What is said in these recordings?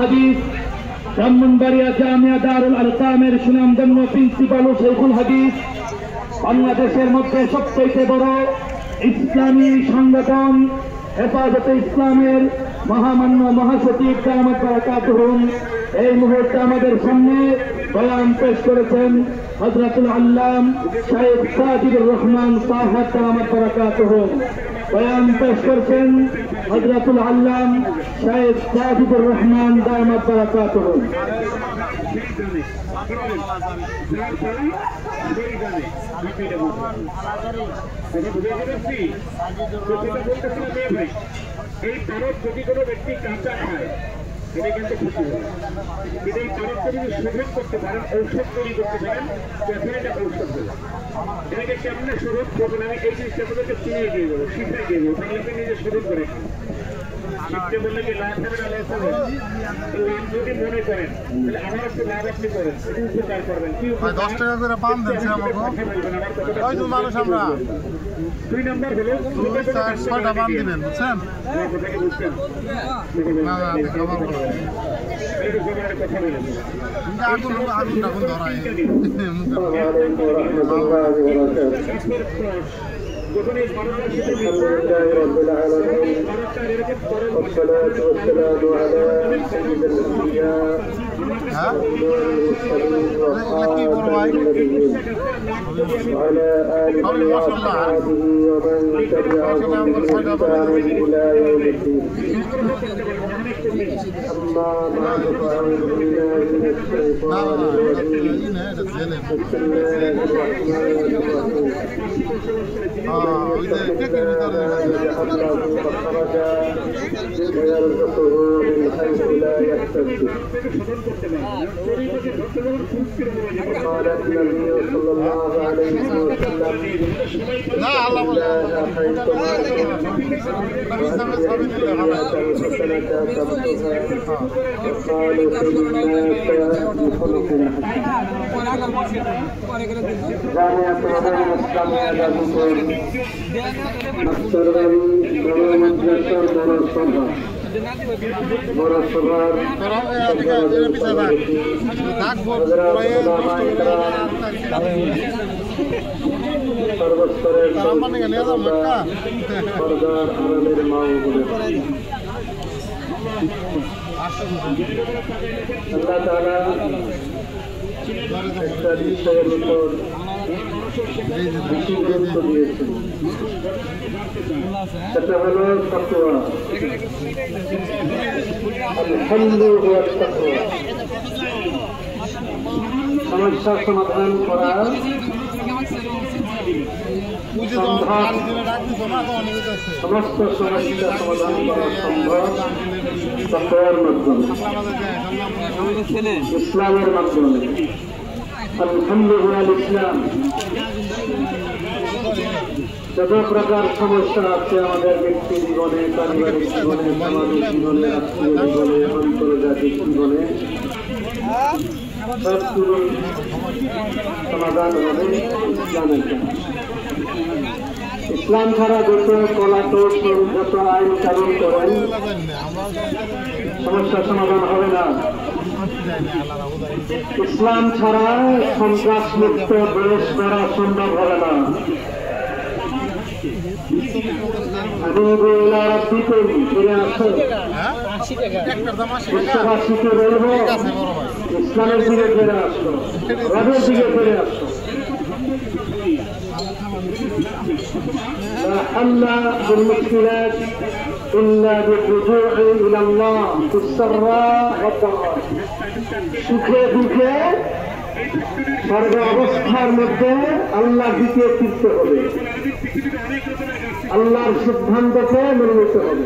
হাদিস ব্রাহ্মণবাড়িয়া জামিয়া দারুল আরকামের সুনামধন্য প্রিন্সিপাল ও শেখুল হাদিস বাংলাদেশের মধ্যে সবচেয়ে বড় ইসলামী সংগঠন হেফাজতে ইসলামের মহামান্য মহাসচিব দামাত বারাকাতুহুম এই মুহূর্তে আমাদের সামনে বয়ান পেশ করেছেন হযরতুল আল্লাম শাইখ সাজিদুর রহমান সাহেব দামাত বারাকাতুহুম। বয়ান পেশ করেছেন হযরতুল আল্লাম শাইখ সাজিদুর রহমান দামাত বারাকাতুহুম। এই তারক যদি কোনো ব্যক্তি কাঁচা খায় এটা কিন্তু ক্ষতি হয়, কিন্তু এই তারককে যদি শোধন করতে পারেন, ঔষধ তৈরি করতে পারেন, তখন এটা ঔষধ হলো। এটাকে কেমনে শোধন করবেন আমি এই জিনিসটা আপনাদেরকে চিনিয়ে দিয়ে দেবো, শিখাই দিয়ে দেবো, তাহলে আপনি নিজে শোধন করে খান। শিখতে বললে কি লাভ হবে না লস হবে? লাভ যদি মনে করেন তাহলে আমার একটু লাভ আপনি করেন, উপকার করবেন। কি 10 টাকা করে পান দিচ্ছে আমাকে ওই তো মানুষ আমরা 2 নম্বর হলো 6টা পান দিবেন বুঝছেন না না খাবার আগুন ধরাই والصلاة والسلام على سيد الأنبياء والمرسلين وعلى آله وصحبه ومن تبعهم بإحسان إلى يوم الدين. أما بعد فأعوذ بالله من الشيطان الرجيم. بسم الله الرحمن الرحيم. يجعل له مخرجا ويرزقه من حيث لا يحتسب. قال النبي صلى الله عليه وسلم لا الله حيثما وقالوا في الناس بخلق جامعة العلوم الإسلامية جابوكم مسترغم مدرسة مرصبار সর্বস্তরের সরদার আলমের মা আল্লাহ তাআলা একটা বিষয়ের উপর বেশি গুরুত্ব দিয়েছেন, সেটা হলো তাকওয়া। আলহামদুলিল্লাহ, তাকওয়া সমস্যা সমাধান করা সমস্ত সমস্যা সমাধান করা সম্ভব তাকওয়ার মাধ্যমে, ইসলামের মাধ্যমে। আলহামদুলিল্লাহ, ইসলাম যত প্রকার সমস্যা আছে আমাদের ব্যক্তি জীবনে, পারিবারিক জীবনে, সামাজিক জীবনে, রাষ্ট্রীয় জীবনে, আন্তর্জাতিক জীবনে সবগুলোর সমাধান হবে ইসলামের কাছে। ইসলাম ছাড়া যত কলাকৌশল, যত আইন কানুন করেন সমস্যার সমাধান হবে না। ইসলাম ছাড়া সন্ত্রাস মুক্ত দেশ করা সম্ভব হবে না। ফিরে আসো, বিশ্ববাসীকে বলবো ইসলামের দিকে ফিরে আসো, রবের দিকে ফিরে আসো। لا حل بالمشكلات إلا بالرجوع إلى الله في السراء والضراء. সুখে দুঃখে সর্ব অবস্থার মধ্যে আল্লাহর দিকে ফিরতে হবে, আল্লাহর সিদ্ধান্তকে মেনে নিতে হবে।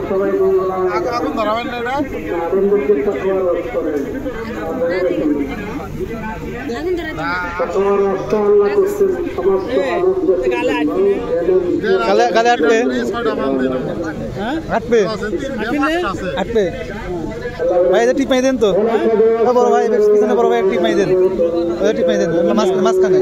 সবাই ভাই টিপ মাই দেন তো, বড় ভাই পিছনে বড় ভাই টিপ মাই দেন, টিপ মাই দেন মাঝখানে।